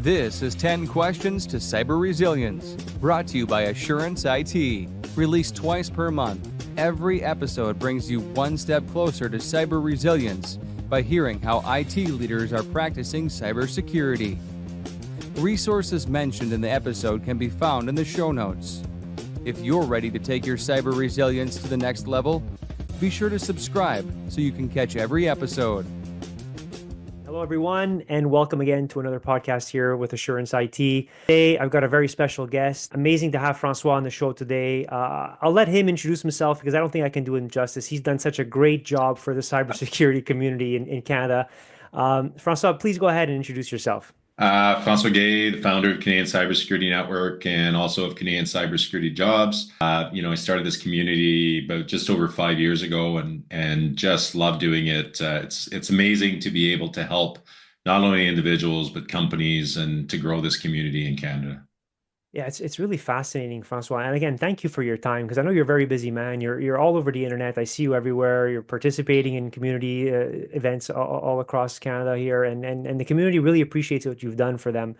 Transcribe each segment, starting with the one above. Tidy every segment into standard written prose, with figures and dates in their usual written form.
This is 10 Questions to Cyber Resilience, brought to you by Assurance IT. Released twice per month, every episode brings you one step closer to cyber resilience by hearing how IT leaders are practicing cybersecurity. Resources mentioned in the episode can be found in the show notes. If you're ready to take your cyber resilience to the next level, be sure to subscribe so you can catch every episode. Hello, everyone, and welcome again to another podcast here with Assurance IT. Today, I've got a very special guest. Amazing to have François on the show today. I'll let him introduce himself because I don't think I can do him justice. He's done such a great job for the cybersecurity community in Canada. François, please go ahead and introduce yourself. François Guay, the founder of Canadian Cybersecurity Network and also of Canadian Cybersecurity Jobs. I started this community about just over 5 years ago and just love doing it. It's amazing to be able to help not only individuals but companies and to grow this community in Canada. Yeah, it's really fascinating, François. And again, thank you for your time because I know you're a very busy man. You're all over the internet. I see you everywhere. You're participating in community events all across Canada here, and the community really appreciates what you've done for them.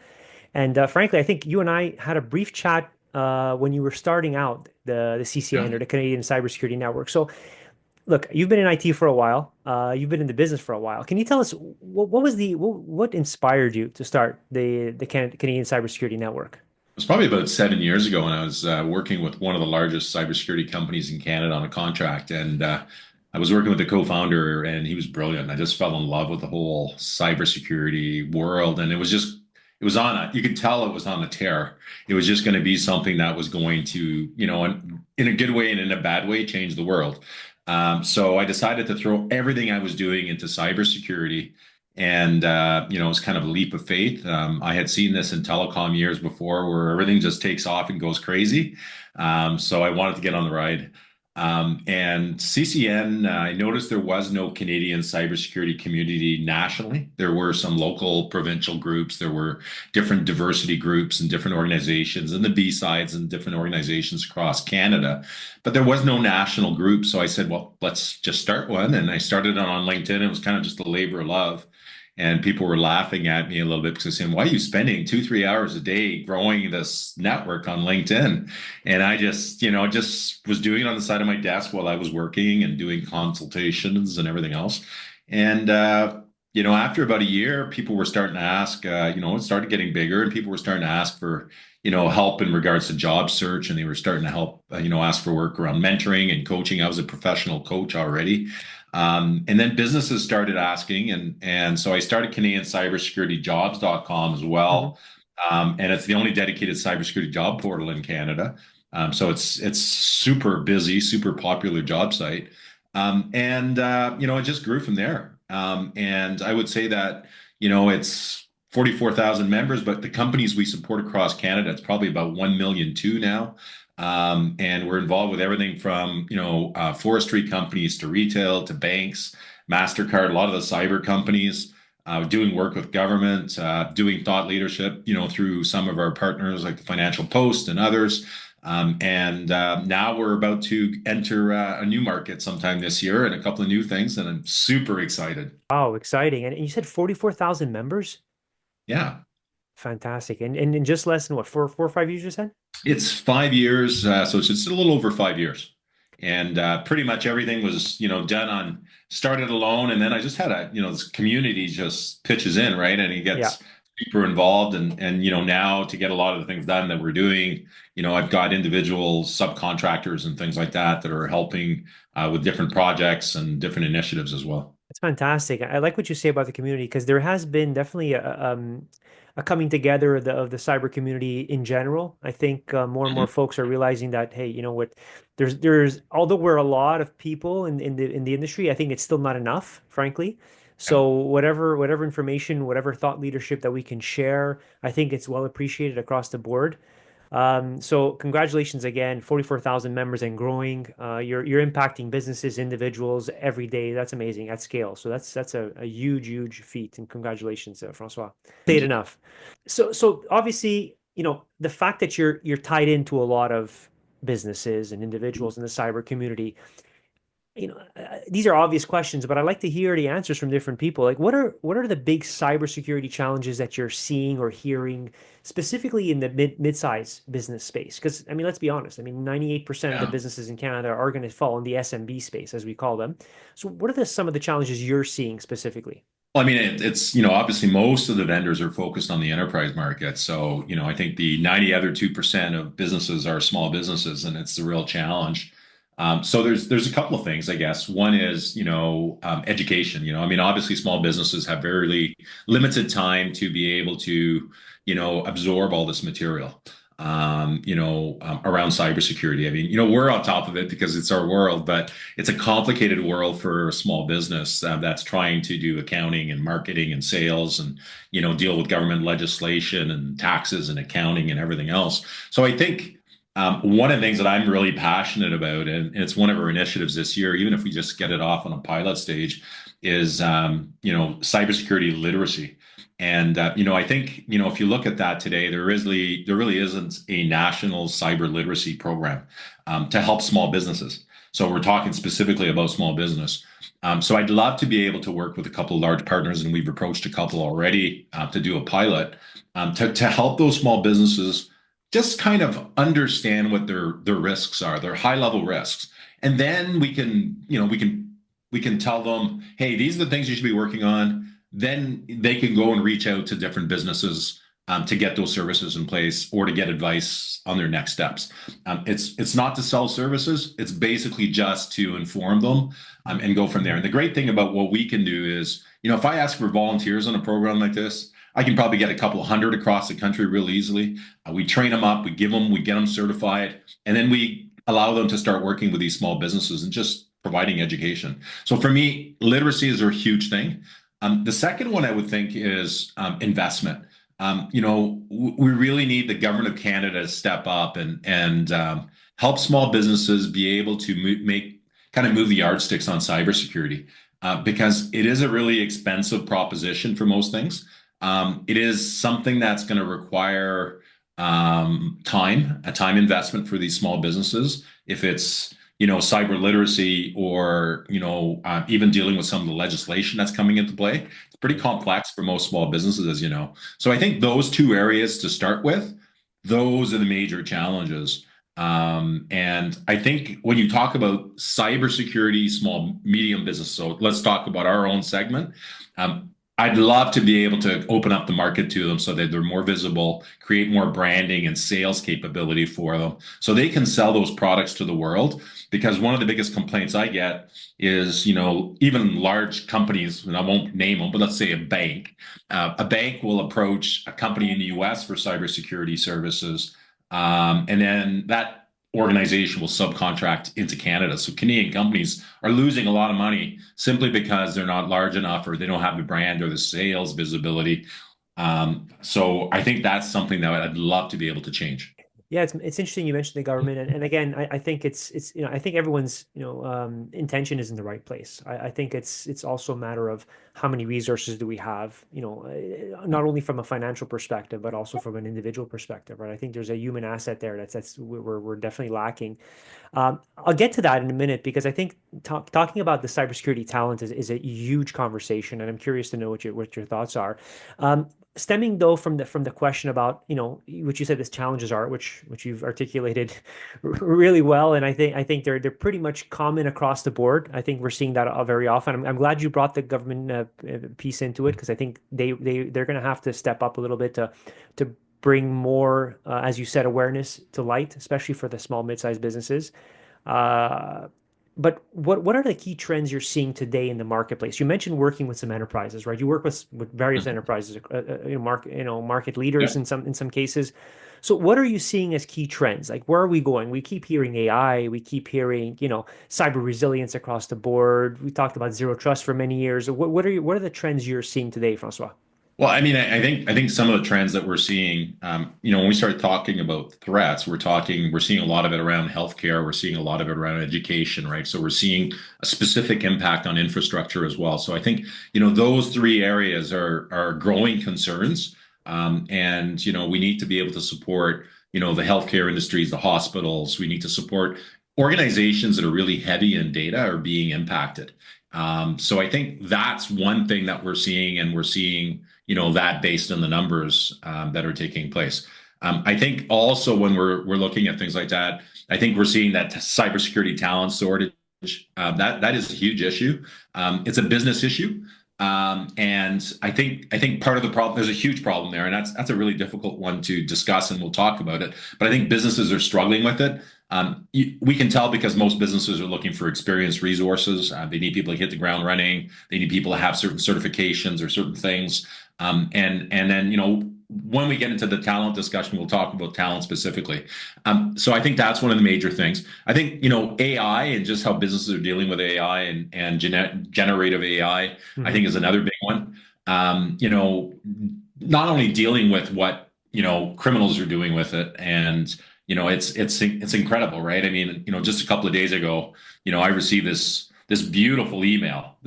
And frankly, I think you and I had a brief chat when you were starting out the CCN or the Canadian Cybersecurity Network. So, look, you've been in IT for a while. You've been in the business for a while. Can you tell us what inspired you to start the Canadian Cybersecurity Network? It was probably about 7 years ago when I was working with one of the largest cybersecurity companies in Canada on a contract. And I was working with the co-founder and he was brilliant. I just fell in love with the whole cybersecurity world. And you could tell it was on a tear. It was just going to be something that was going to, in a good way and in a bad way, change the world. So I decided to throw everything I was doing into cybersecurity. And, it was kind of a leap of faith. I had seen this in telecom years before where everything just takes off and goes crazy. So I wanted to get on the ride. And CCN, I noticed there was no Canadian cybersecurity community nationally. There were some local provincial groups. There were different diversity groups and different organizations and the B-sides and different organizations across Canada. But there was no national group. So I said, well, let's just start one. And I started it on LinkedIn. It was kind of just a labor of love. And people were laughing at me a little bit because they said, why are you spending 2-3 hours a day growing this network on LinkedIn? And I just was doing it on the side of my desk while I was working and doing consultations and everything else. And, after about a year, people were starting to ask, it started getting bigger and people were starting to ask for, help in regards to job search. And they were starting to help, ask for work around mentoring and coaching. I was a professional coach already. And then businesses started asking, and so I started Canadian Cybersecurity Jobs.com as well. And it's the only dedicated cybersecurity job portal in Canada. So it's super busy, super popular job site. It just grew from there. And I would say that, it's 44,000 members, but the companies we support across Canada, it's probably about 1.2 million now. And we're involved with everything from, forestry companies to retail to banks, MasterCard, a lot of the cyber companies, doing work with government, doing thought leadership, through some of our partners like the Financial Post and others. Now we're about to enter a new market sometime this year and a couple of new things. And I'm super excited. Oh, exciting. And you said 44,000 members? Yeah. Fantastic. And in just less than what, 4 or 5 years you said? It's 5 years, so it's just a little over 5 years, and pretty much everything was, started alone, and then I just had this community just pitches in, right, and he gets super involved, and now to get a lot of the things done that we're doing, I've got individual subcontractors and things like that are helping with different projects and different initiatives as well. That's fantastic. I like what you say about the community because there has been definitely a coming together of the cyber community in general. I think more and more folks are realizing that, hey, you know what, there's although we're a lot of people in the industry, I think it's still not enough, frankly. So whatever information, whatever thought leadership that we can share, I think it's well appreciated across the board. So congratulations again, 44,000 members and growing. You're impacting businesses, individuals every day. That's amazing at scale. So that's a huge feat, and congratulations, François. Say it enough. So obviously, the fact that you're tied into a lot of businesses and individuals in the cyber community, these are obvious questions, but I like to hear the answers from different people. Like, what are the big cybersecurity challenges that you're seeing or hearing specifically in the mid-size business space? Because I mean, let's be honest. I mean, 98% of the Yeah. businesses in Canada are going to fall in the SMB space, as we call them. So, what are some of the challenges you're seeing specifically? Well, I mean, it's, obviously most of the vendors are focused on the enterprise market. So, I think the 90 other 2% of businesses are small businesses, and it's the real challenge. So there's a couple of things, I guess. One is, education. I mean, obviously small businesses have very limited time to be able to, absorb all this material. Around cybersecurity. I mean, we're on top of it because it's our world, but it's a complicated world for a small business that's trying to do accounting and marketing and sales and, deal with government legislation and taxes and accounting and everything else. So I think one of the things that I'm really passionate about, and it's one of our initiatives this year, even if we just get it off on a pilot stage, is, cybersecurity literacy. And I think if you look at that today, there really isn't a national cyber literacy program to help small businesses. So we're talking specifically about small business. So I'd love to be able to work with a couple of large partners, and we've approached a couple already to do a pilot to help those small businesses just kind of understand what their risks are, their high level risks, and then we can tell them, hey, these are the things you should be working on. Then they can go and reach out to different businesses to get those services in place or to get advice on their next steps. It's not to sell services. It's basically just to inform them and go from there. And the great thing about what we can do is, if I ask for volunteers on a program like this, I can probably get a couple of hundred across the country real easily. We train them up, we get them certified, and then we allow them to start working with these small businesses and just providing education. So for me, literacy is a huge thing. The second one I would think is investment. We really need the government of Canada to step up and help small businesses be able to move the yardsticks on cybersecurity because it is a really expensive proposition for most things. It is something that's going to require a time investment for these small businesses. If it's cyber literacy or, even dealing with some of the legislation that's coming into play. It's pretty complex for most small businesses, as you know. So I think those two areas to start with, those are the major challenges. And I think when you talk about cybersecurity, small, medium business, so let's talk about our own segment. I'd love to be able to open up the market to them so that they're more visible, create more branding and sales capability for them so they can sell those products to the world. Because one of the biggest complaints I get is, even large companies, and I won't name them, but let's say a bank. A bank will approach a company in the US for cybersecurity services. And then that organization will subcontract into Canada. So Canadian companies are losing a lot of money simply because they're not large enough or they don't have the brand or the sales visibility. So I think that's something that I'd love to be able to change. Yeah, it's interesting you mentioned the government, and again, I think it's I think everyone's intention is in the right place. I think it's also a matter of how many resources do we have, not only from a financial perspective, but also from an individual perspective, right? I think there's a human asset there that's we're definitely lacking. I'll get to that in a minute because I think talking about the cybersecurity talent is a huge conversation, and I'm curious to know what your thoughts are. Stemming though from the question about what you said the challenges are, which you've articulated really well, and I think they're pretty much common across the board. I think we're seeing that very often. I'm glad you brought the government piece into it because I think they're going to have to step up a little bit to bring more, as you said, awareness to light, especially for the small mid-sized businesses. But what are the key trends you're seeing today in the marketplace? You mentioned working with some enterprises, right? You work with various enterprises, market Yeah. leaders in some cases. So what are you seeing as key trends? Like where are we going? We keep hearing AI, we keep hearing, cyber resilience across the board. We talked about zero trust for many years. What are the trends you're seeing today, François? Well, I mean, I think some of the trends that we're seeing, when we start talking about threats, we're seeing a lot of it around healthcare, we're seeing a lot of it around education, right? So we're seeing a specific impact on infrastructure as well. So I think, those three areas are growing concerns. And we need to be able to support, the healthcare industries, the hospitals. We need to support organizations that are really heavy in data are being impacted. So I think that's one thing that we're seeing, and we're seeing, that based on the numbers that are taking place. I think also when we're looking at things like that, I think we're seeing that cybersecurity talent shortage. That is a huge issue. It's a business issue. And I think part of the problem, there's a huge problem there, and that's a really difficult one to discuss, and we'll talk about it. But I think businesses are struggling with it. We can tell because most businesses are looking for experienced resources. They need people to hit the ground running. They need people to have certain certifications or certain things. And then, when we get into the talent discussion, we'll talk about talent specifically. So I think that's one of the major things. I think, AI and just how businesses are dealing with AI and generative AI, I think is another big one. Not only dealing with what, criminals are doing with it, and, it's incredible, right? I mean, just a couple of days ago, I received this beautiful email,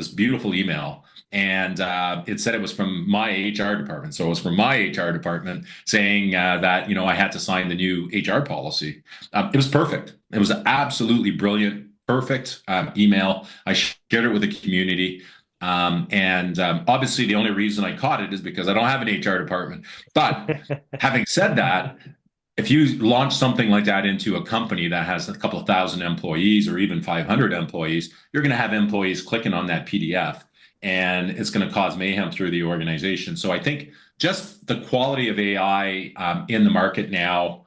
and it said it was from my HR department. So it was from my HR department saying that, I had to sign the new HR policy. It was perfect. It was absolutely brilliant, perfect email. I shared it with the community. And obviously, the only reason I caught it is because I don't have an HR department. But having said that, if you launch something like that into a company that has a couple of thousand employees or even 500 employees, you're going to have employees clicking on that PDF, and it's going to cause mayhem through the organization. So I think just the quality of AI in the market now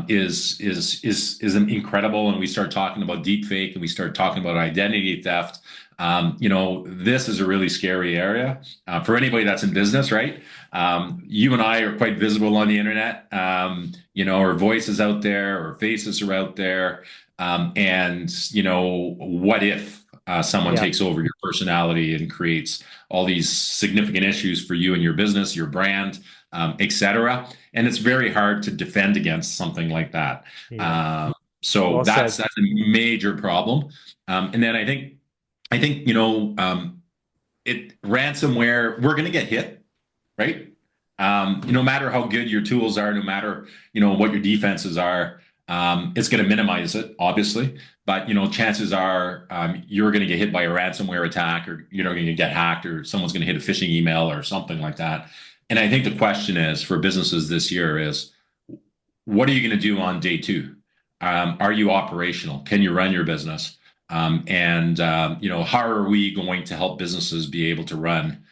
is incredible. And we start talking about deep fake, and we start talking about identity theft. This is a really scary area for anybody that's in business, right? You and I are quite visible on the internet. Our voices out there, our faces are out there. And what if someone takes over your personality and creates all these significant issues for you and your business, your brand, et cetera. And it's very hard to defend against something like that. Yeah. So Well that's said. a major problem. And then I think it ransomware, we're going to get hit, right? No matter how good your tools are, no matter what your defenses are, it's going to minimize it, obviously. But chances are you're going to get hit by a ransomware attack, or you're going to get hacked, or someone's going to hit a phishing email or something like that. And I think the question is for businesses this year is, what are you going to do on day two? Are you operational? Can you run your business? And how are we going to help businesses be able to run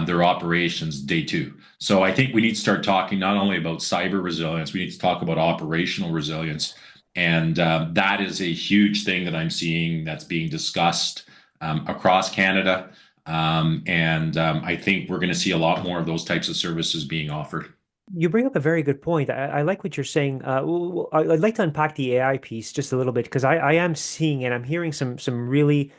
their operations day two? So I think we need to start talking not only about cyber resilience, we need to talk about operational resilience. And that is a huge thing that I'm seeing that's being discussed across Canada. I think we're going to see a lot more of those types of services being offered. You bring up a very good point. I like what you're saying. I'd like to unpack the AI piece just a little bit because I am seeing and I'm hearing some really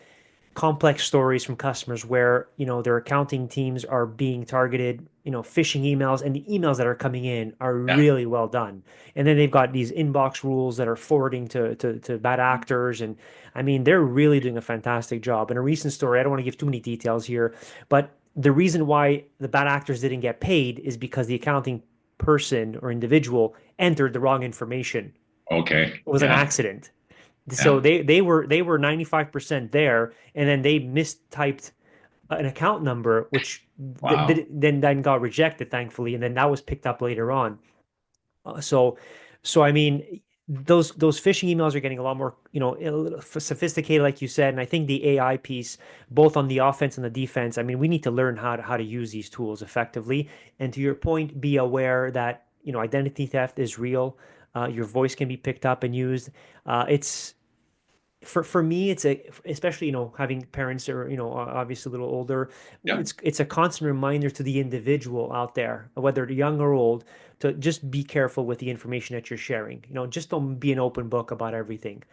complex stories from customers where, their accounting teams are being targeted, phishing emails, and the emails that are coming in are Yeah. really well done. And then they've got these inbox rules that are forwarding to bad actors. And I mean, they're really doing a fantastic job. In a recent story, I don't want to give too many details here, but the reason why the bad actors didn't get paid is because the accounting person or individual entered the wrong information. Okay. It was an Yeah. accident. So Yeah. they were 95% there, and then they mistyped an account number, which Wow. then got rejected, thankfully, and then that was picked up later on. So I mean, those phishing emails are getting a lot more, a little sophisticated, like you said. And I think the AI piece, both on the offense and the defense, I mean, we need to learn how to use these tools effectively. And to your point, be aware that identity theft is real. Your voice can be picked up and used. It's for me, it's especially having parents that are obviously a little older. Yeah. It's a constant reminder to the individual out there, whether they're young or old, to just be careful with the information that you're sharing. Just don't be an open book about everything.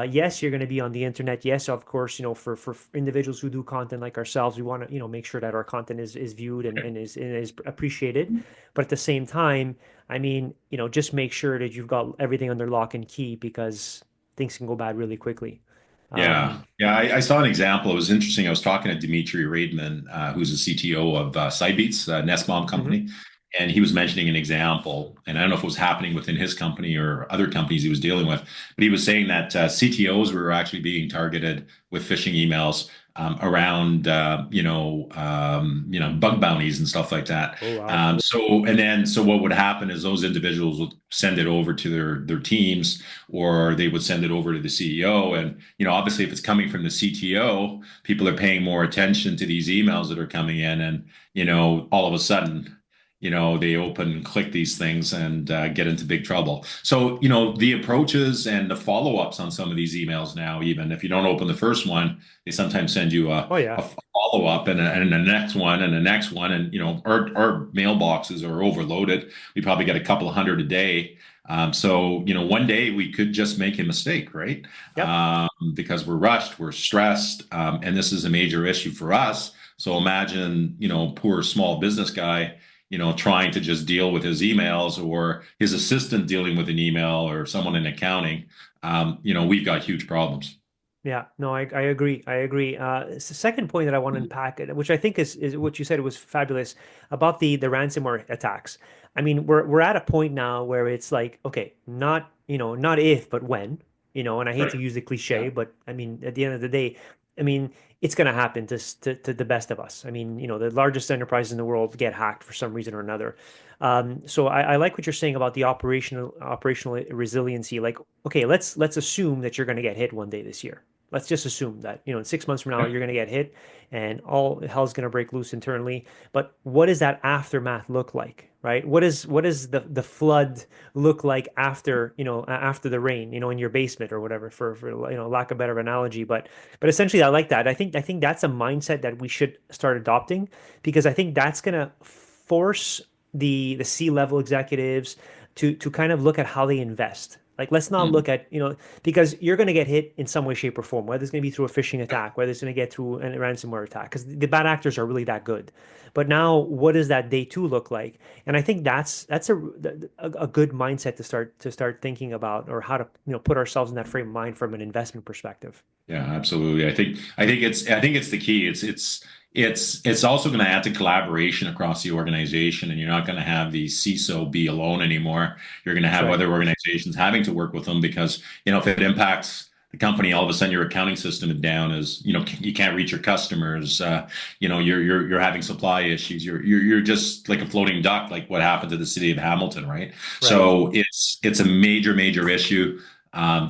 Yes, you're going to be on the internet. Yes, of course, for individuals who do content like ourselves, we want to make sure that our content is viewed and is appreciated. But at the same time, I mean, just make sure that you've got everything under lock and key because things can go bad really quickly. Yeah, Um, yeah. I saw an example. It was interesting. I was talking to Dimitri Raidman, who's the CTO of SideBeats, Nest Bomb mhm. company, and he was mentioning an example, and I don't know if it was happening within his company or other companies he was dealing with, but he was saying that CTOs were actually being targeted with phishing emails around bug bounties and stuff like that. Oh wow. So what would happen is those individuals would send it over to their teams, or they would send it over to the CEO. And obviously, if it's coming from the CTO, people are paying more attention to these emails that are coming in, and all of a sudden, they open and click these things and get into big trouble. So, the approaches and the follow-ups on some of these emails now, even if you don't open the first one, they sometimes send you Oh a yeah. follow-up and the next one and the next one. And, our mailboxes are overloaded. We probably get a couple of hundred a day. So, one day we could just make a mistake, right? Yep. Because we're rushed, we're stressed, and this is a major issue for us. So imagine, poor small business guy, trying to just deal with his emails, or his assistant dealing with an email, or someone in accounting. We've got huge problems. Yeah, no, I agree. I agree. It's the second point that I want to unpack, which I think is what you said was fabulous about the ransomware attacks. I mean, we're at a point now where it's like, okay, not not if, but when, and I hate Right. to use the cliche, Yeah. but I mean, at the end of the day, I mean, it's going to happen to the best of us. I mean, the largest enterprises in the world get hacked for some reason or another. So I like what you're saying about the operational resiliency. Like, okay, let's assume that you're going to get hit one day this year. Let's just assume that, in 6 months from now, Yeah. you're going to get hit and all hell's going to break loose internally. But what does that aftermath look like, right? What is the flood look like after, after the rain, in your basement or whatever, for lack of better analogy. But essentially, I like that. I think that's a mindset that we should start adopting, because I think that's going to force the C-level executives to kind of look at how they invest. Like, let's not Mm. look at, because you're going to get hit in some way, shape, or form, whether it's going to be through a phishing attack, whether it's going to get through a ransomware attack, because the bad actors are really that good. But now, what does that day two look like? And I think that's a good mindset to start thinking about, or how to put ourselves in that frame of mind from an investment perspective. Yeah, absolutely. I think it's the key. It's also going to add to collaboration across the organization, and you're not going to have the CISO be alone anymore. You're going to That's have right. other organizations having to work with them, because if it impacts the company, all of a sudden your accounting system is down, as you can't reach your customers. You're having supply issues. You're just like a floating duck, like what happened to the city of Hamilton, right? Right. So it's a major issue.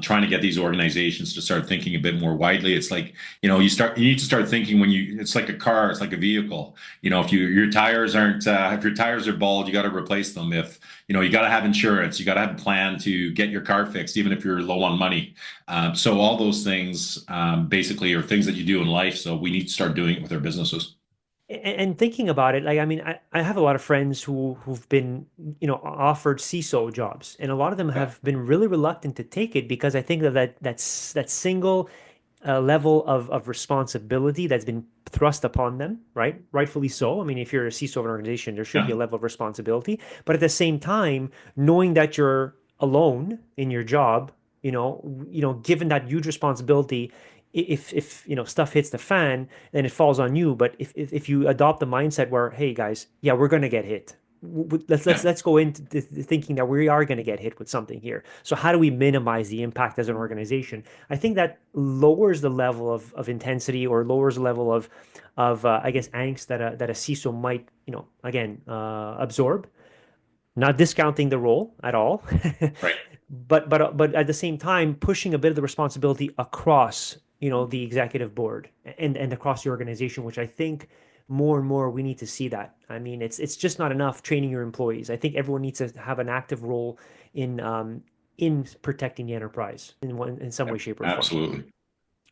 Trying to get these organizations to start thinking a bit more widely. It's like, you need to start thinking, it's like a car, it's like a vehicle. If your tires aren't, if your tires are bald, you got to replace them. If, you got to have insurance, you got to have a plan to get your car fixed, even if you're low on money. So all those things, basically, are things that you do in life. So we need to start doing it with our businesses. And thinking about it, like, I mean, I have a lot of friends who've been, offered CISO jobs, and a lot of them Yeah. have been really reluctant to take it, because I think that single level of responsibility that's been thrust upon them, right? Rightfully so. I mean, if you're a CISO of an organization, there should be Yeah. a level of responsibility, but at the same time, knowing that you're alone in your job, given that huge responsibility, if stuff hits the fan, then it falls on you. But if you adopt the mindset where, hey guys, yeah, we're gonna get hit. Let's let's Yeah. let's go into thinking that we are going to get hit with something here. So how do we minimize the impact as an organization? I think that lowers the level of intensity, or lowers the level of I guess angst that a CISO might again absorb. Not discounting the role at all, Right. but at the same time pushing a bit of the responsibility across the executive board and across the organization, which I think more and more we need to see that. I mean, it's just not enough training your employees. I think everyone needs to have an active role in protecting the enterprise in some Yeah. way, shape, or form. Absolutely.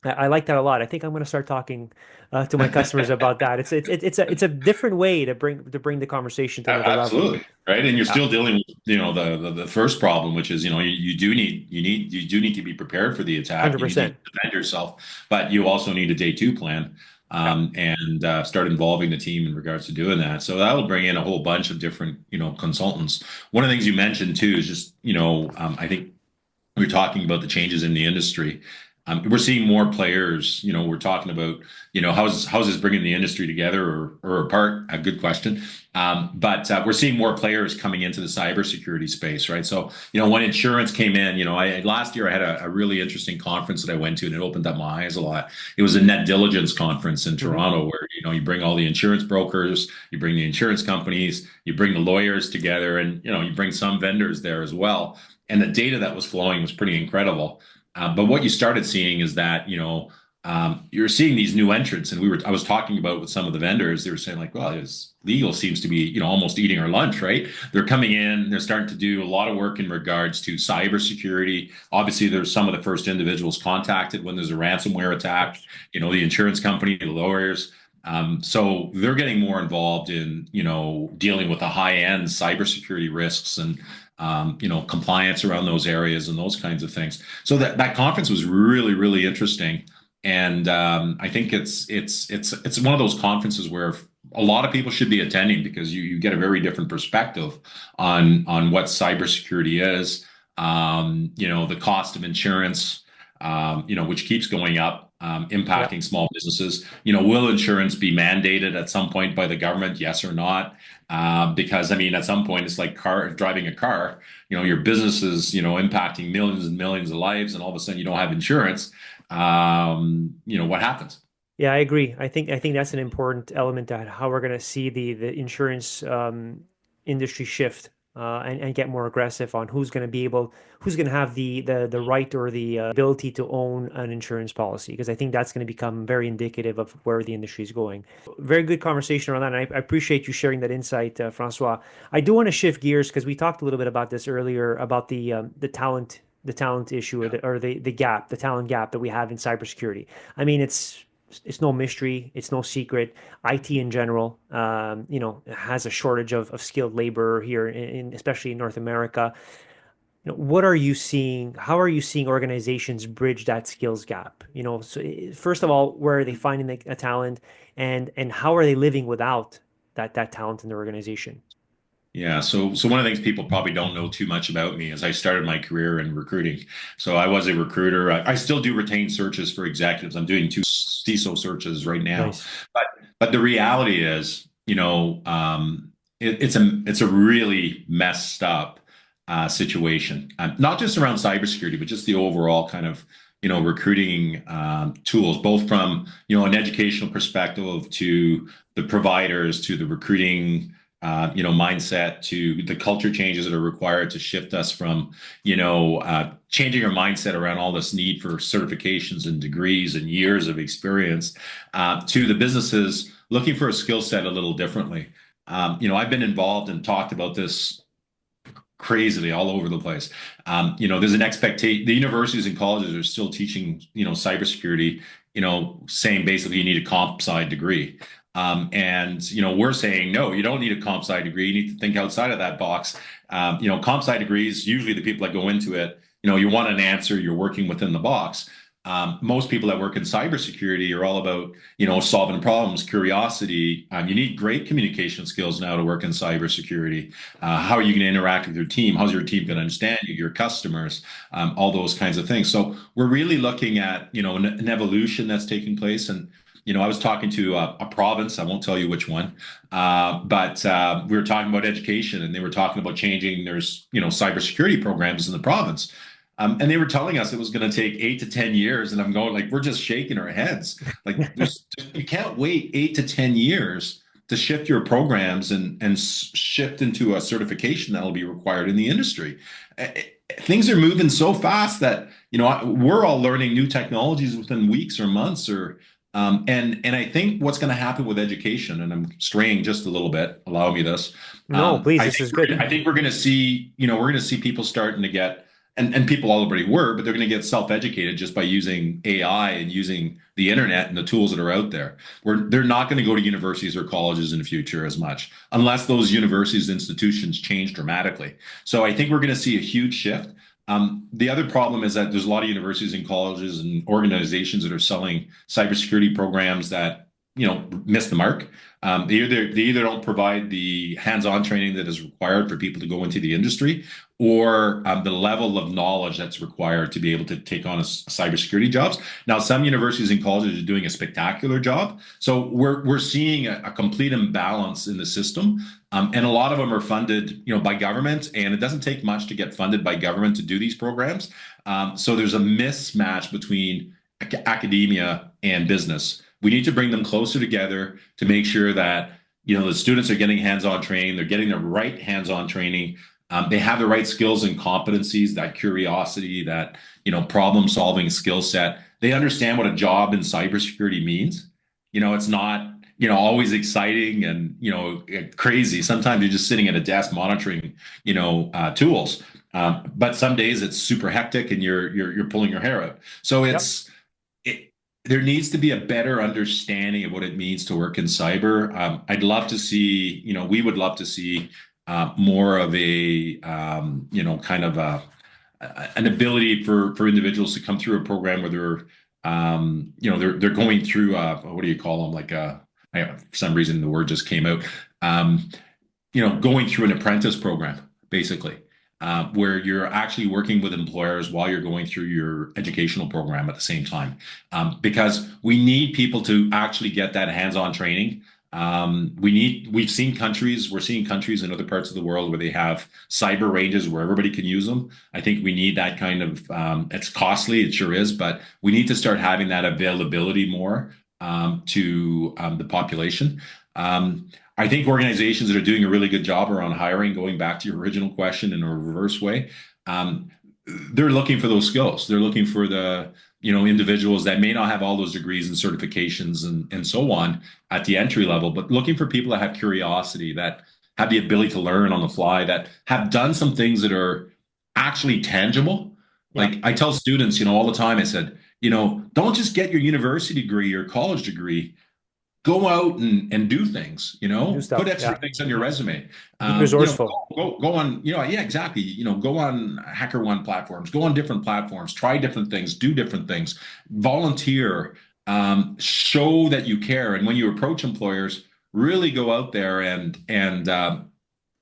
I like that a lot. I think I'm going to start talking to my customers about that. It's a different way to bring the conversation to another level. Absolutely. Right. And you're Yeah, still dealing with, the first problem, which is, you do need to be prepared for the attack. You need to 100%. defend yourself, but you also need a day two plan, Yeah. and start involving the team in regards to doing that. So that'll bring in a whole bunch of different, consultants. One of the things you mentioned too is just, I think we are talking about the changes in the industry. We're seeing more players. We're talking about, how's this bringing the industry together or apart? A good question. But we're seeing more players coming into the cybersecurity space, right? So, when insurance came in, last year I had a really interesting conference that I went to, and it opened up my eyes a lot. It was a net diligence conference in Toronto, where you bring all the insurance brokers, you bring the insurance companies, you bring the lawyers together, and you bring some vendors there as well. And the data that was flowing was pretty incredible. But what you started seeing is that, you're seeing these new entrants, and I was talking about with some of the vendors. They were saying like, well, legal seems to be, almost eating our lunch, right? They're coming in, they're starting to do a lot of work in regards to cybersecurity. Obviously, there's some of the first individuals contacted when there's a ransomware attack, the insurance company, the lawyers. So they're getting more involved in, dealing with the high-end cybersecurity risks and compliance around those areas and those kinds of things. So that conference was really, really interesting. And I think it's one of those conferences where a lot of people should be attending, because you get a very different perspective on what cybersecurity is. The cost of insurance, which keeps going up, impacting small businesses. Will insurance be mandated at some point by the government? Yes or not? Because at some point it's like driving a car. Your business is impacting millions and millions of lives, and all of a sudden you don't have insurance. What happens? Yeah, I agree. I think that's an important element to how we're going to see the insurance industry shift, and get more aggressive on who's going to have the right or the ability to own an insurance policy, because I think that's going to become very indicative of where the industry is going. Very good conversation around that, and I appreciate you sharing that insight, Francois. I do want to shift gears, because we talked a little bit about this earlier, about the talent issue, or the gap, the talent gap that we have in cybersecurity. It's no mystery, it's no secret. IT in general, has a shortage of skilled labor here, especially in North America. What are you seeing? How are you seeing organizations bridge that skills gap? So first of all, where are they finding a talent, and how are they living without that talent in their organization? Yeah, so one of the things people probably don't know too much about me is I started my career in recruiting. So I was a recruiter. I still do retained searches for executives. I'm doing 2 CISO searches right now. Nice. But the reality is, it's a really messed up situation. Not just around cybersecurity, but just the overall kind of recruiting tools, both from an educational perspective to the providers, to the recruiting mindset, to the culture changes that are required to shift us from, changing our mindset around all this need for certifications and degrees and years of experience, to the businesses looking for a skill set a little differently. I've been involved and talked about this crazily all over the place. There's an expectation. The universities and colleges are still teaching, cybersecurity, saying basically you need a comp sci degree. We're saying, no, you don't need a comp sci degree. You need to think outside of that box. Comp sci degrees, usually the people that go into it, you want an answer, you're working within the box. Most people that work in cybersecurity are all about, solving problems, curiosity. You need great communication skills now to work in cybersecurity. How are you going to interact with your team? How's your team going to understand you, your customers, all those kinds of things. So we're really looking at, an evolution that's taking place. And I was talking to a province, I won't tell you which one, but we were talking about education, and they were talking about changing their, cybersecurity programs in the province. And they were telling us it was going to take 8 to 10 years. And I'm going like, we're just shaking our heads. Like you can't wait 8 to 10 years to shift your programs and shift into a certification that'll be required in the industry. Things are moving so fast that, we're all learning new technologies within weeks or months and I think what's going to happen with education, and I'm straying just a little bit, allow me this. No, please, this is good. I think we're going to see, people starting to get, and people already were, but they're going to get self-educated just by using AI and using the internet and the tools that are out there. They're not going to go to universities or colleges in the future as much, unless those universities and institutions change dramatically. So I think we're going to see a huge shift. The other problem is that there's a lot of universities and colleges and organizations that are selling cybersecurity programs that miss the mark. They either don't provide the hands-on training that is required for people to go into the industry, or the level of knowledge that's required to be able to take on cybersecurity jobs. Now, some universities and colleges are doing a spectacular job, so we're seeing a complete imbalance in the system, and a lot of them are funded, by government, and it doesn't take much to get funded by government to do these programs. So there's a mismatch between academia and business. We need to bring them closer together to make sure that the students are getting hands-on training, they're getting the right hands-on training, they have the right skills and competencies, that curiosity, that problem-solving skill set. They understand what a job in cybersecurity means. It's not always exciting and crazy. Sometimes you're just sitting at a desk monitoring tools, but some days it's super hectic and you're pulling your hair out. So there needs to be a better understanding of what it means to work in cyber. I'd love to see, we would love to see more of a, kind of an ability for individuals to come through a program where they're going through, what do you call them? Like, for some reason, the word just came out. Going through an apprentice program, basically. Where you're actually working with employers while you're going through your educational program at the same time. Because we need people to actually get that hands-on training. We're seeing countries in other parts of the world where they have cyber ranges where everybody can use them. I think we need that kind of, it's costly, it sure is, but we need to start having that availability more to the population. I think organizations that are doing a really good job around hiring, going back to your original question in a reverse way, they're looking for those skills. They're looking for the individuals that may not have all those degrees and certifications and so on at the entry level, but looking for people that have curiosity, that have the ability to learn on the fly, that have done some things that are actually tangible. Like I tell students, all the time, I said, don't just get your university degree or college degree. Go out and do things, Do stuff, put extra things on your resume. Be resourceful. Go on, exactly. Go on HackerOne platforms, go on different platforms, try different things, do different things, volunteer, show that you care. And when you approach employers, really go out there and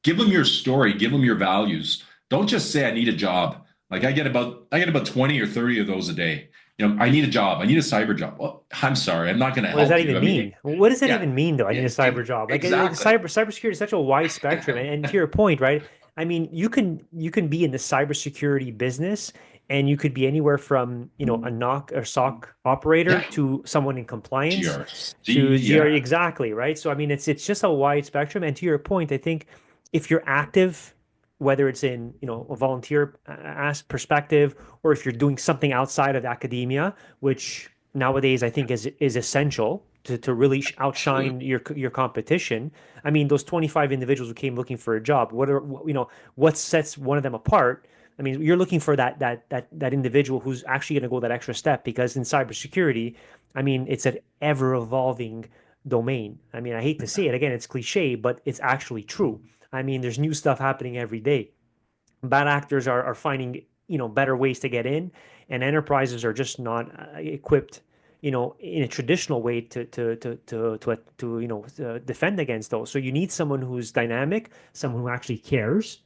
give them your story, give them your values. Don't just say, I need a job. Like I get about 20 or 30 of those a day. I need a job. I need a cyber job. Well, I'm sorry, I'm not going to help you. What does that even mean? What does that even mean, though? I need a cyber job. Like exactly. Cybersecurity is such a wide spectrum, and to your point, right? I mean, you can be in the cybersecurity business, and you could be anywhere from a NOC or SOC operator to someone in compliance to GR. Exactly, right? So I mean, it's just a wide spectrum. And to your point, I think if you're active, whether it's in a volunteer perspective, or if you're doing something outside of academia, which nowadays I think is essential to really outshine your competition. I mean, those 25 individuals who came looking for a job, what sets one of them apart? I mean, you're looking for that individual who's actually going to go that extra step, because in cybersecurity, I mean, it's an ever evolving domain. I mean, I hate to say it again, it's cliche, but it's actually true. I mean, there's new stuff happening every day. Bad actors are finding, better ways to get in, and enterprises are just not equipped, in a traditional way to defend against those. So you need someone who's dynamic, someone who actually cares,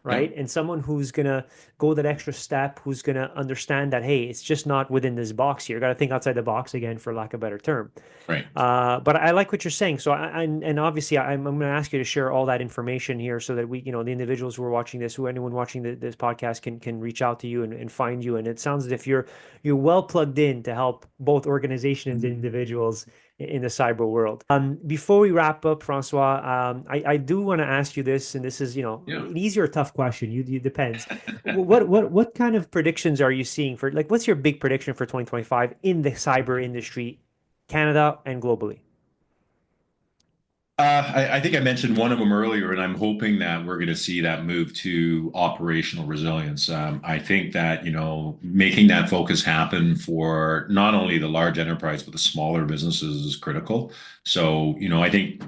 right? Yeah. And someone who's going to go that extra step, who's going to understand that, hey, it's just not within this box here. You got to think outside the box again, for lack of a better term. Right. But I like what you're saying. So, and obviously I'm going to ask you to share all that information here so that we, the individuals who are watching this, anyone watching this podcast can reach out to you and find you. And it sounds as if you're well plugged in to help both organizations and individuals in the cyber world. Before we wrap up, Francois, I do want to ask you this, and this is, an easy or tough question. You depends. What kind of predictions are you seeing for, like, what's your big prediction for 2025 in the cyber industry, Canada and globally? I think I mentioned one of them earlier, and I'm hoping that we're going to see that move to operational resilience. I think that, making that focus happen for not only the large enterprise, but the smaller businesses is critical. So, I think,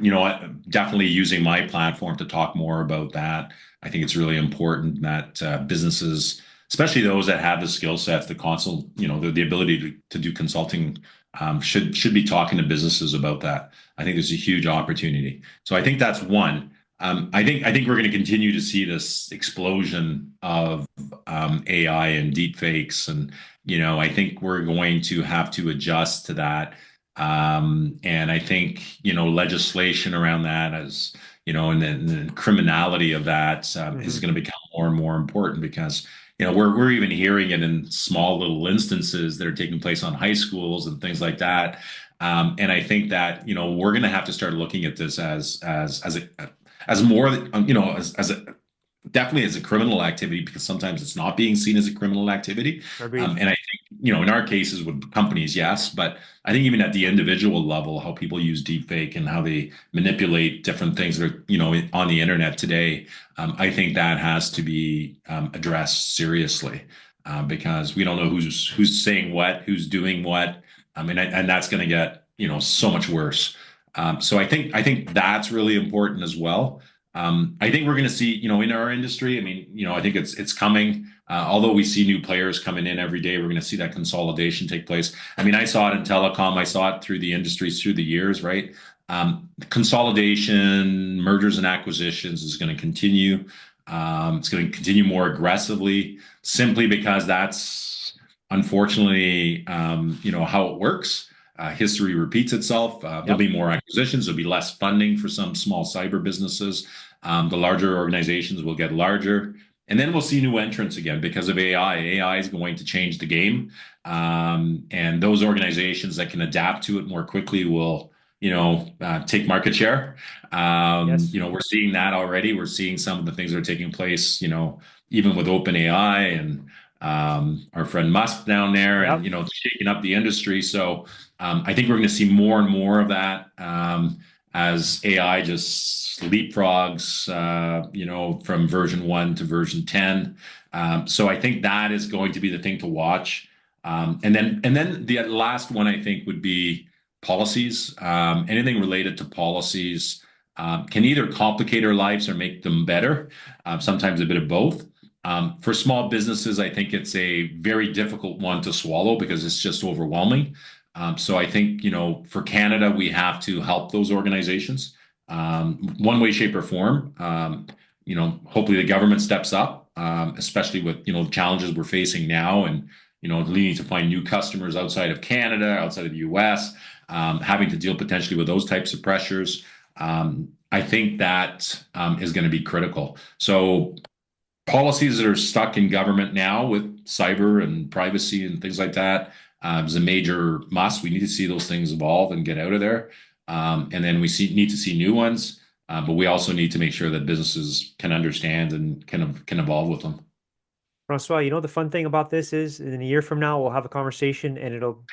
definitely using my platform to talk more about that. I think it's really important that businesses, especially those that have the skill sets, the ability to do consulting, should be talking to businesses about that. I think there's a huge opportunity. So I think that's one. I think we're going to continue to see this explosion of AI and deep fakes, and I think we're going to have to adjust to that. And I think legislation around that, as and then the criminality of that is going to become more and more important, because we're even hearing it in small little instances that are taking place on high schools and things like that. And I think that we're going to have to start looking at this as more, definitely as a criminal activity, because sometimes it's not being seen as a criminal activity. And I think, in our cases with companies, yes, but I think even at the individual level, how people use deepfake and how they manipulate different things that are, on the internet today, I think that has to be addressed seriously, because we don't know who's saying what, who's doing what, and that's going to get so much worse. So I think that's really important as well. I think we're going to see, in our industry, I think it's coming. Although we see new players coming in every day, we're going to see that consolidation take place. I saw it in telecom. I saw it through the industries through the years, right? Consolidation, mergers and acquisitions is going to continue. It's going to continue more aggressively, simply because that's unfortunately, how it works. History repeats itself. There'll be more acquisitions. There'll be less funding for some small cyber businesses. The larger organizations will get larger. And then we'll see new entrants again because of AI. AI is going to change the game. And those organizations that can adapt to it more quickly will, take market share. Yes. We're seeing that already. We're seeing some of the things that are taking place, even with OpenAI and our friend Musk down there, and shaking up the industry. So I think we're going to see more and more of that as AI just leapfrogs, from version 1 to version 10. So I think that is going to be the thing to watch. And then the last one I think would be policies. Anything related to policies can either complicate our lives or make them better. Sometimes a bit of both. For small businesses, I think it's a very difficult one to swallow because it's just overwhelming. So I think, for Canada, we have to help those organizations, one way, shape, or form. Hopefully the government steps up, especially with, the challenges we're facing now, and, needing to find new customers outside of Canada, outside of the US, having to deal potentially with those types of pressures. I think that is going to be critical. So policies that are stuck in government now with cyber and privacy and things like that is a major must. We need to see those things evolve and get out of there. And then we need to see new ones, but we also need to make sure that businesses can understand and can evolve with them. François, the fun thing about this is in a year from now, we'll have a conversation and it'll,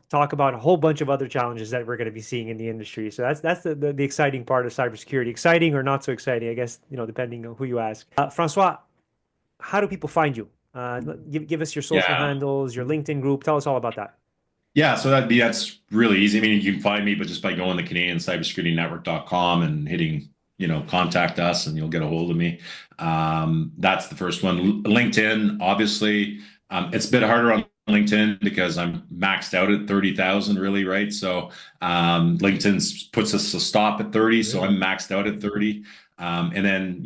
talk about a whole bunch of other challenges that we're going to be seeing in the industry. So that's the exciting part of cybersecurity. Exciting or not so exciting, I guess, depending on who you ask. François, how do people find you? Give us your social handles, your LinkedIn group. Tell us all about that. Yeah, so that's really easy. You can find me, but just by going to CanadianCybersecurityNetwork.com and hitting, contact us, and you'll get a hold of me. That's the first one. LinkedIn, obviously, it's a bit harder on LinkedIn because I'm maxed out at 30,000, really, right? So LinkedIn puts us a stop at 30, so I'm maxed out at 30. And then,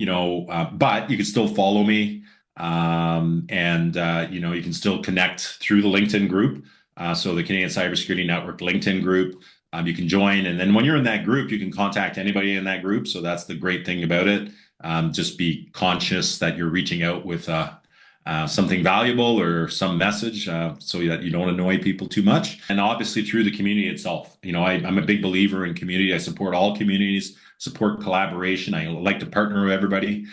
but you can still follow me. And you can still connect through the LinkedIn group. So the Canadian Cybersecurity Network LinkedIn group, you can join. And then when you're in that group, you can contact anybody in that group. So that's the great thing about it. Just be conscious that you're reaching out with something valuable or some message, so that you don't annoy people too much. And obviously through the community itself. I'm a big believer in community. I support all communities, support collaboration. I like to partner with everybody.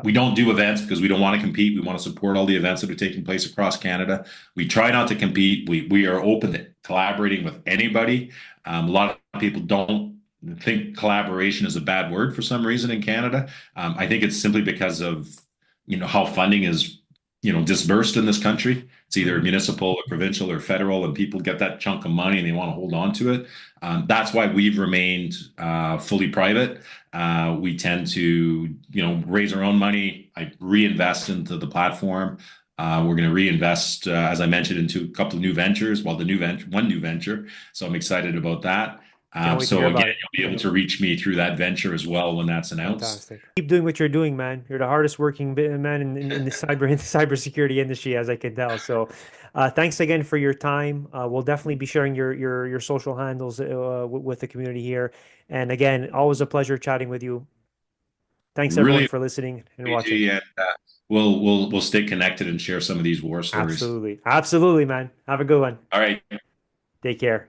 We don't do events because we don't want to compete. We want to support all the events that are taking place across Canada. We try not to compete. We are open to collaborating with anybody. A lot of people don't think collaboration is a bad word for some reason in Canada. I think it's simply because of how funding is dispersed in this country. It's either municipal or provincial or federal, and people get that chunk of money and they want to hold on to it. That's why we've remained fully private. We tend to, raise our own money. I reinvest into the platform. We're going to reinvest, as I mentioned, into a couple of new ventures. Well, one new venture. So I'm excited about that. Can't wait to So hear again, about it. you'll be able to reach me through that venture as well when that's announced. Fantastic. Keep doing what you're doing, man. You're the hardest working man in the cybersecurity industry, as I can tell. So, thanks again for your time. We'll definitely be sharing your social handles with the community here. And again, always a pleasure chatting with you. Thanks everyone Really, for listening and watching. PG, and we'll stay connected and share some of these war stories. Absolutely. Absolutely, man. Have a good one. All right. Take care.